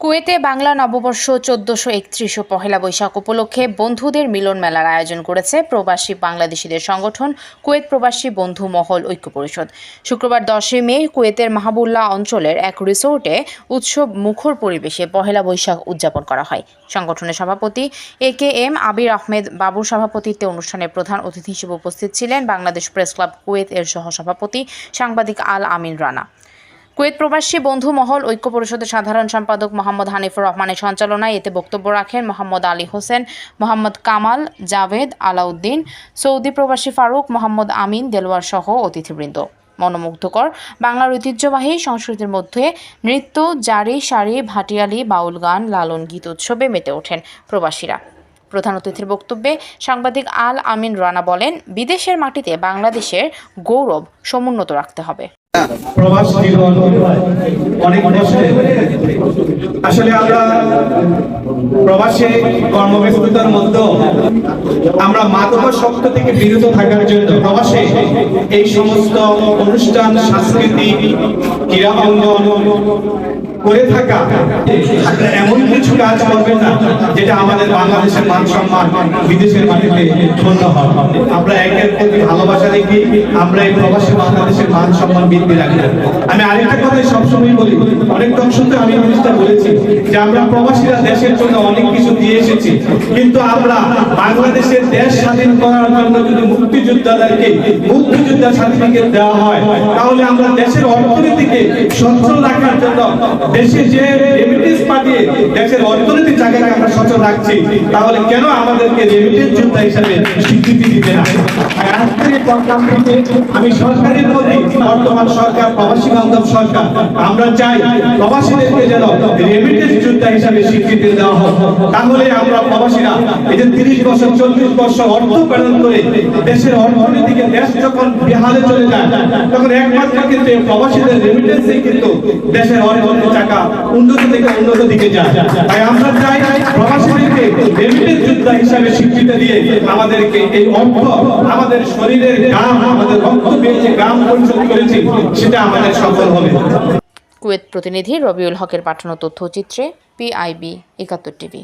কুয়েতে বাংলা নববর্ষ 1431 ও পহেলা বৈশাখ উপলক্ষে বন্ধুদের মিলন মেলার আয়োজন করেছে প্রবাসী বাংলাদেশিদের সংগঠন কুয়েত প্রবাসী বন্ধু মহল ঐক্য পরিষদ। শুক্রবার 10 মে কুয়েতের মাহবুল্লাহ অঞ্চলের এক রিসোর্টে উৎসব মুখর পরিবেশে পহেলা বৈশাখ উদযাপন করা হয়। সংগঠনের সভাপতি AKM আবির আহমেদ বাবুর সভাপতিত্বে অনুষ্ঠানে প্রধান অতিথি হিসেবে উপস্থিত ছিলেন বাংলাদেশ প্রেস ক্লাব কুয়েত এর সহসভাপতি সাংবাদিক আল আমিন রানা। কুয়েত প্রবাসী বন্ধু মহল ঐক্য পরিষদের সাধারণ সম্পাদক মোহাম্মদ হানিফুর রহমানের সঞ্চালনায় এতে বক্তব্য রাখেন মোহাম্মদ আলী হোসেন, মোহাম্মদ কামাল, জাভেদ, আলাউদ্দিন, সৌদি প্রবাসী ফারুক, মোহাম্মদ আমিন, দেলোয়ার সহ অতিথিবৃন্দ। মনোমুগ্ধকর বাংলার ঐতিহ্যবাহী সংস্কৃতির মধ্যে নৃত্য, জারি, শাড়ি, ভাটিয়ালি, বাউল গান, লালন গীত উৎসবে মেতে ওঠেন প্রবাসীরা। প্রধান অতিথির বক্তব্যে সাংবাদিক আল আমিন রানা বলেন, বিদেশের মাটিতে বাংলাদেশের গৌরব সমুন্নত রাখতে হবে। প্রবাস জীবন অনেক কষ্টের। আসলে আমরা প্রবাসে কর্মব্যস্ততার মধ্যে আমরা মাদকাসক্ত থেকে বিরত থাকার জন্য প্রবাসে এই সমস্ত অনুষ্ঠান, সাংস্কৃতিক, ক্রীড়া অঙ্গন করে থাকা এমন কিছু কাজ করবেন না যেটা আমাদের বাংলাদেশের মান সম্মান বিদেশের মাটিতে ক্ষুণ্ণ হয়। আমরা একের প্রতি ভালোবাসা রেখে আমরা এই প্রবাসী বাংলাদেশের মান সম্মান বৃদ্ধি রাখি। আমি আরেকটা কথাই সবসময় বলি, অনেক দর্শকদের আমি জিনিসটা বলেছি যে আমরা প্রবাসীরা দেশের জন্য অনেক কিছু দিয়ে এসেছি, কিন্তু আমরা বাংলাদেশের দেশ স্বাধীন করার জন্য যদি মুক্তিযোদ্ধাদেরকে মুক্তিযোদ্ধা সার্টিফিকেট দেওয়া হয়, তাহলে আমরা দেশের অর্থনীতিকে সচল রাখার জন্য দেশে যে রেমিটেন্স পাঠিয়ে দেশের অর্থনৈতিক জায়গাকে আমরা সচল রাখছি, তাহলে কেন আমাদেরকে রেমিটেন্স যোদ্ধা হিসেবে স্বীকৃতি দিতে না? আমি সরকারের প্রতি, বর্তমান সরকার প্রবাসী বান্ধব সরকার, আমরা চাই প্রবাসীদেরকে যেন রেমিটেন্স যোদ্ধা হিসেবে স্বীকৃতি দেওয়া হয়। তাহলে আমরা প্রবাসীরা এই যে 30 বছর 40 বছর অর্থ প্রেরণ করে দেশের অর্থনীতিকে দেশ যখন বেহালে চলে যায়, তখন একমাত্র কিন্তু প্রবাসীদের রেমিটেন্সই কিন্তু দেশের অর্থনীতি টাকা উন্নত থেকে উন্নত দিকে যায়। তাই আমরা চাই প্রবাসীদেরকে রেমিটেন্স যোদ্ধা হিসেবে স্বীকৃতি দিয়ে আমাদেরকে এই অর্থ আমাদের শরীরের ঘাম, আমাদের রক্ত দিয়ে যে গ্রাম পরিশোধ করেছি সেটা আমাদের সফল হবে। কুয়েত প্রতিনিধি রবিউল হকের পাঠানো তথ্যচিত্রে PIB 71 TV।